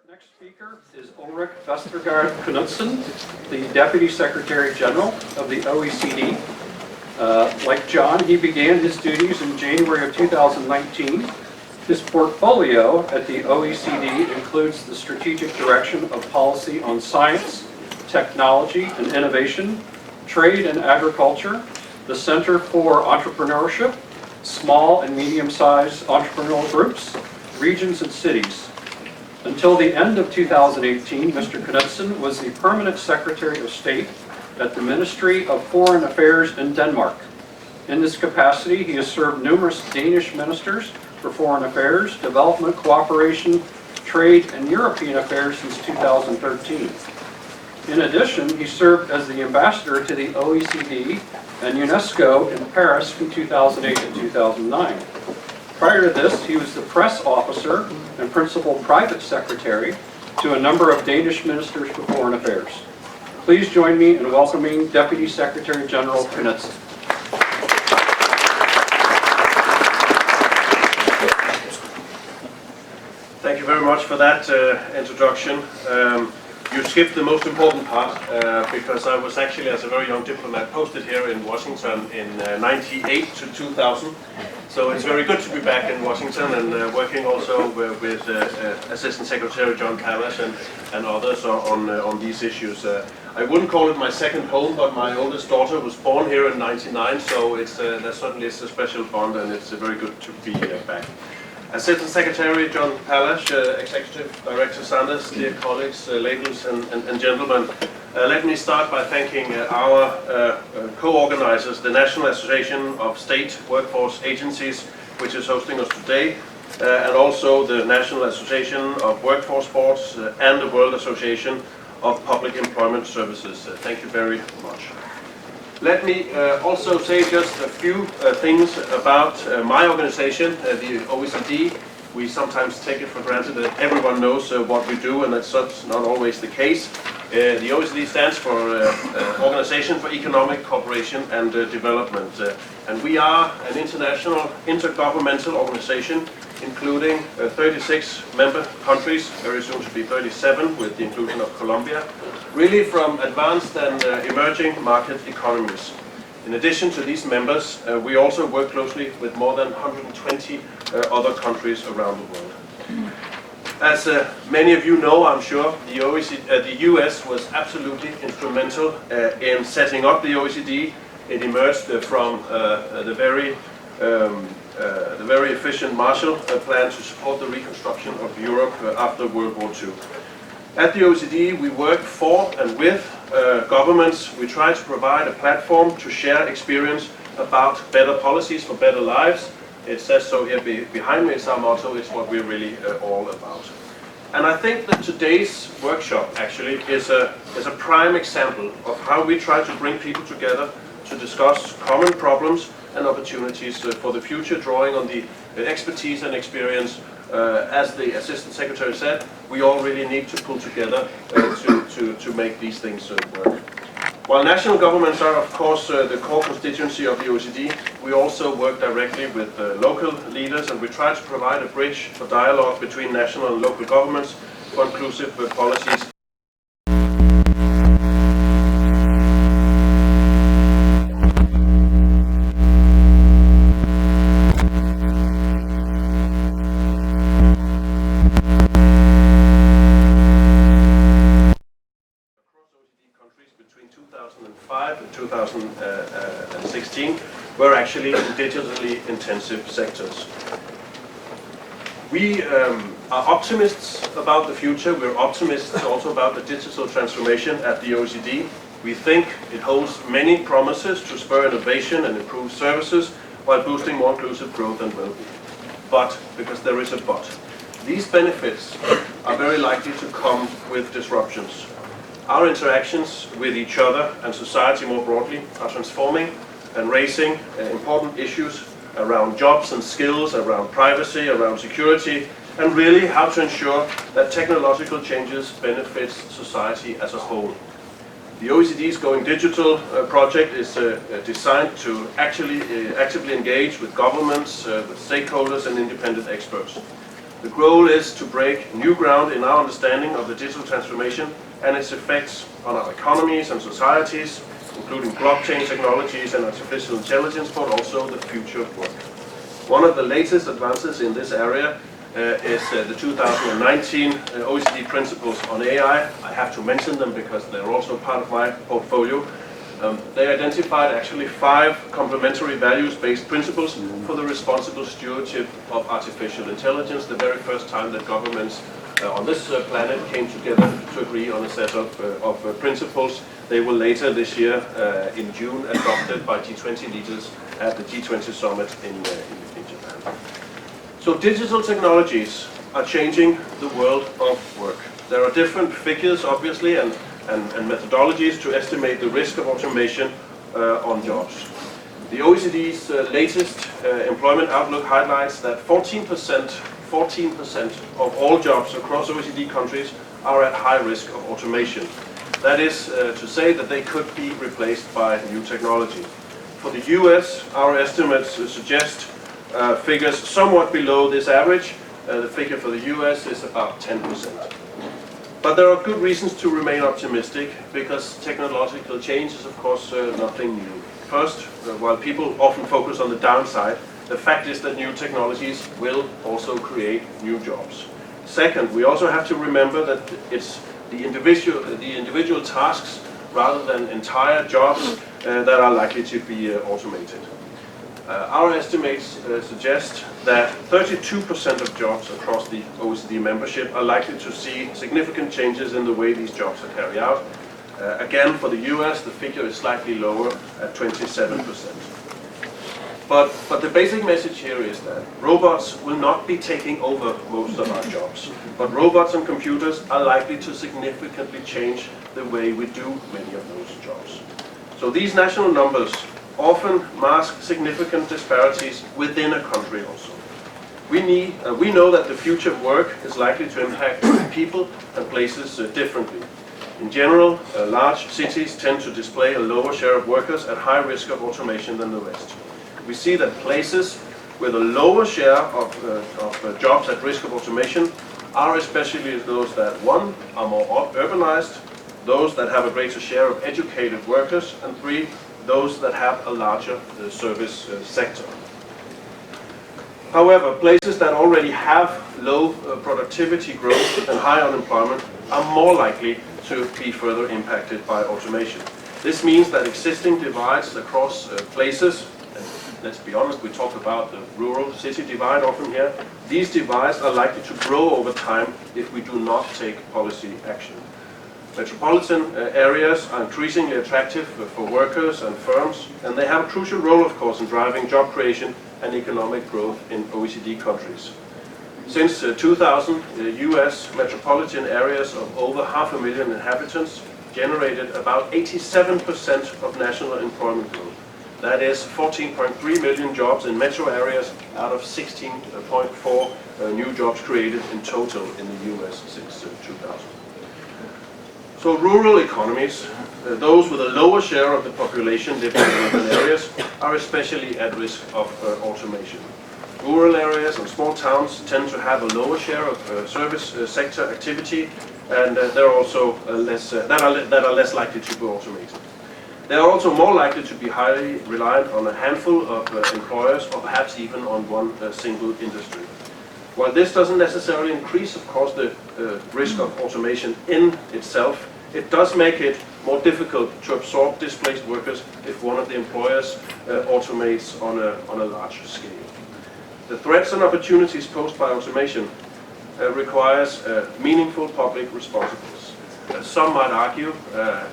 Next speaker is Ulrik Vestergaard Knudsen, the Deputy Secretary General of the OECD. Like John, he began his duties in January of 2019. His portfolio at the OECD includes the strategic direction of policy on science, technology and innovation, trade and agriculture, the Center for Entrepreneurship, small and medium-sized entrepreneurial groups, regions and cities. Until the end of 2018, Mr. Knudsen was the Permanent Secretary of State at the Ministry of Foreign Affairs in Denmark. In this capacity, he has served numerous Danish ministers for foreign affairs, development cooperation, trade, and European affairs since 2013. In addition, he served as the ambassador to the OECD and UNESCO in Paris from 2008 to 2009. Prior to this, he was the press officer and principal private secretary to a number of Danish ministers for foreign affairs. Please join me in welcoming Deputy Secretary General Knudsen. Thank you very much for that introduction. You skipped the most important part because I was actually, as a very young diplomat, posted here in Washington in 98 to 2000. So it's very good to be back in Washington and working also with Assistant Secretary John Pallas and others on these issues. I wouldn't call it my second home, but my oldest daughter was born here in '99, so that certainly is a special bond, and it's very good to be back. Assistant Secretary John Pallas, Executive Director Sanders, dear colleagues, ladies and gentlemen, let me start by thanking our co-organizers, the National Association of State Workforce Agencies, which is hosting us today, and also the National Association of Workforce Boards and the World Association of Public Employment Services. Thank you very much. Let me also say just a few things about my organization, the OECD. We sometimes take it for granted that everyone knows what we do, and that's such not always the case. The OECD stands for Organization for Economic Cooperation and Development, and we are an international intergovernmental organization including 36 member countries, very soon to be 37 with the inclusion of Colombia, really from advanced and emerging market economies. In addition to these members, we also work closely with more than 120 other countries around the world. As many of you know, I'm sure, the US was absolutely instrumental in setting up the OECD. It emerged from the very efficient Marshall Plan to support the reconstruction of Europe after World War II. At the OECD, we work for and with governments. We try to provide a platform to share experience about better policies for better lives. It says so here behind me, it's our motto, it's what we're really all about. And I think that today's workshop actually is a prime example of how we try to bring people together to discuss common problems and opportunities for the future, drawing on the expertise and experience. As the Assistant Secretary said, we all really need to pull together to make these things work. While national governments are, of course, the core constituency of the OECD, we also work directly with local leaders, and we try to provide a bridge for dialogue between national and local governments for inclusive policies. Between 2005 and 2016 were actually in digitally intensive sectors. We are optimists about the future. We're optimists also about the digital transformation at the OECD. We think it holds many promises to spur innovation and improve services while boosting more inclusive growth and well-being. But, because there is a but, these benefits are very likely to come with disruptions. Our interactions with each other and society more broadly are transforming and raising important issues around jobs and skills, around privacy, around security, and really how to ensure that technological changes benefit society as a whole. The OECD's Going Digital project is designed to actively engage with governments, with stakeholders and independent experts. The goal is to break new ground in our understanding of the digital transformation and its effects on our economies and societies, including blockchain technologies and artificial intelligence, but also the future of work. One of the latest advances in this area is the 2019 OECD Principles on AI. I have to mention them because they're also part of my portfolio. They identified actually 5 complementary values-based principles for the responsible stewardship of artificial intelligence, the very first time that governments on this planet came together to agree on a set of principles. They will later this year, in June, adopted by G20 leaders at the G20 summit in Japan. So digital technologies are changing the world of work. There are different figures, obviously, and methodologies to estimate the risk of automation on jobs. The OECD's latest employment outlook highlights that 14% of all jobs across OECD countries are at high risk of automation. That is to say that they could be replaced by new technology. For the US, our estimates suggest figures somewhat below this average. The figure for the US is about 10%. But there are good reasons to remain optimistic, because technological change is, of course, nothing new. First, while people often focus on the downside, the fact is that new technologies will also create new jobs. Second, we also have to remember that it's the individual tasks rather than entire jobs that are likely to be automated. Our estimates suggest that 32% of jobs across the OECD membership are likely to see significant changes in the way these jobs are carried out. Again, for the US, the figure is slightly lower at 27%. But the basic message here is that robots will not be taking over most of our jobs, but robots and computers are likely to significantly change the way we do many of those jobs. So these national numbers often mask significant disparities within a country also. We know that the future of work is likely to impact people and places differently. In general, large cities tend to display a lower share of workers at high risk of automation than the rest. We see that places with a lower share of jobs at risk of automation are especially those that, 1, are more urbanized, those that have a greater share of educated workers, and 3, those that have a larger service sector. However, places that already have low productivity growth and high unemployment are more likely to be further impacted by automation. This means that existing divides across places, and let's be honest, we talk about the rural-city divide often here, these divides are likely to grow over time if we do not take policy action. Metropolitan areas are increasingly attractive for workers and firms, and they have a crucial role, of course, in driving job creation and economic growth in OECD countries. Since 2000, US metropolitan areas of over 500,000 inhabitants generated about 87% of national employment growth. That is 14.3 million jobs in metro areas out of 16.4 new jobs created in total in the US since 2000. So rural economies, those with a lower share of the population living in urban areas, are especially at risk of automation. Rural areas and small towns tend to have a lower share of service sector activity, and they're also that are less likely to be automated. They are also more likely to be highly reliant on a handful of employers, or perhaps even on one single industry. While this doesn't necessarily increase, of course, the risk of automation in itself, it does make it more difficult to absorb displaced workers if one of the employers automates on a large scale. The threats and opportunities posed by automation requires meaningful public responsiveness. Some might argue,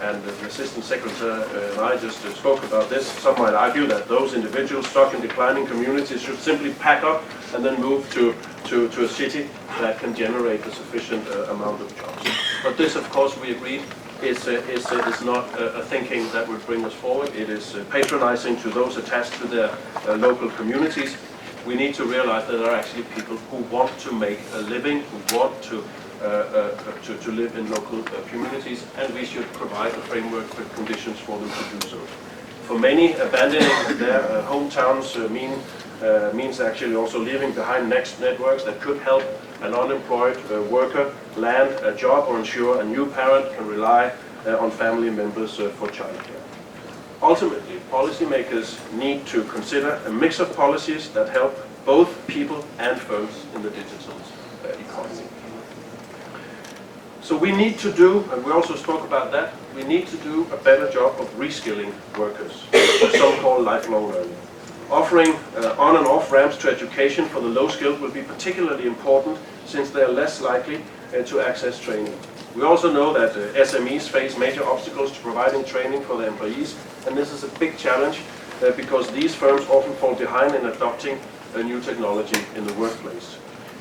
and the Assistant Secretary and I just spoke about this, some might argue that those individuals stuck in declining communities should simply pack up and then move to a city that can generate a sufficient amount of jobs. But this, of course, we agreed, is not a thinking that would bring us forward. It is patronizing to those attached to their local communities. We need to realize that there are actually people who want to make a living, who want to live in local communities, and we should provide a framework with conditions for them to do so. For many, abandoning their hometowns means actually also leaving behind networks that could help an unemployed worker land a job or ensure a new parent can rely on family members for childcare. Ultimately, policymakers need to consider a mix of policies that help both people and firms in the digital economy. So we need to do, and we also spoke about that, we need to do a better job of reskilling workers, what some call lifelong learning. Offering on and off ramps to education for the low skilled will be particularly important since they are less likely to access training. We also know that SMEs face major obstacles to providing training for their employees, and this is a big challenge because these firms often fall behind in adopting new technology in the workplace.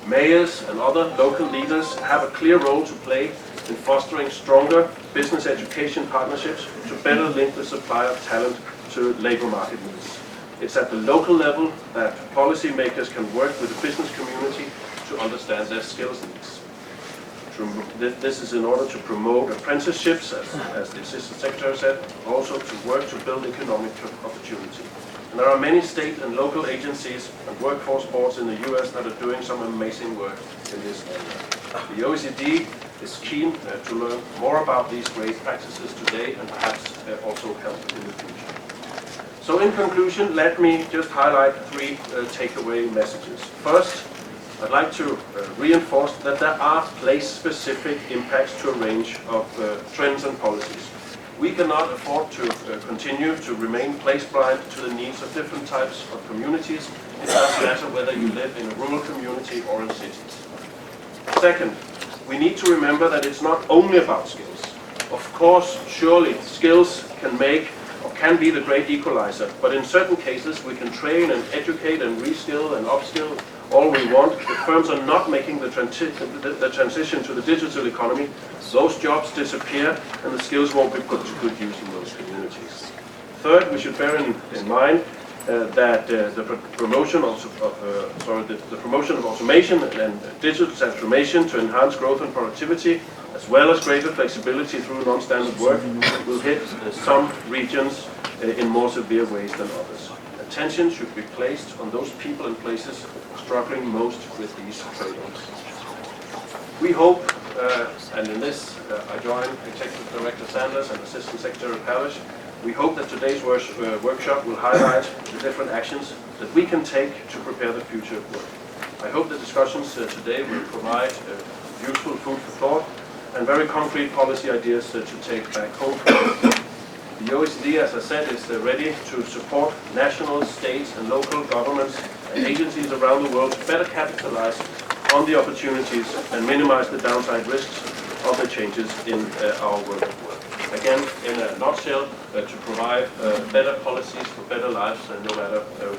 Mayors and other local leaders have a clear role to play in fostering stronger business education partnerships to better link the supply of talent to labor market needs. It's at the local level that policymakers can work with the business community to understand their skills needs. This is in order to promote apprenticeships, as the Assistant Secretary said, also to work to build economic opportunity. And there are many state and local agencies and workforce boards in the US that are doing some amazing work in this area. The OECD is keen to learn more about these great practices today and perhaps also help in the future. So in conclusion, let me just highlight three takeaway messages. First, I'd like to reinforce that there are place-specific impacts to a range of trends and policies. We cannot afford to continue to remain place-blind to the needs of different types of communities. It doesn't matter whether you live in a rural community or in cities. Second, we need to remember that it's not only about skills. Of course, surely skills can be the great equalizer, but in certain cases we can train and educate and reskill and upskill all we want. If firms are not making the transition to the digital economy, those jobs disappear and the skills won't be put to good use in those communities. Third, we should bear in mind that the promotion of automation and digital transformation to enhance growth and productivity, as well as greater flexibility through non-standard work, will hit some regions in more severe ways than others. Attention should be placed on those people and places struggling most with these trade-offs. We hope, and in this I join Executive Director Sanders and Assistant Secretary Parish, we hope that today's workshop will highlight the different actions that we can take to prepare the future of work. I hope the discussions today will provide useful food for thought and very concrete policy ideas to take back home. The OECD, as I said, is ready to support national, state and local governments and agencies around the world to better capitalize on the opportunities and minimize the downside risks of the changes in our world of work. Again, in a nutshell, to provide better policies for better lives, no matter where we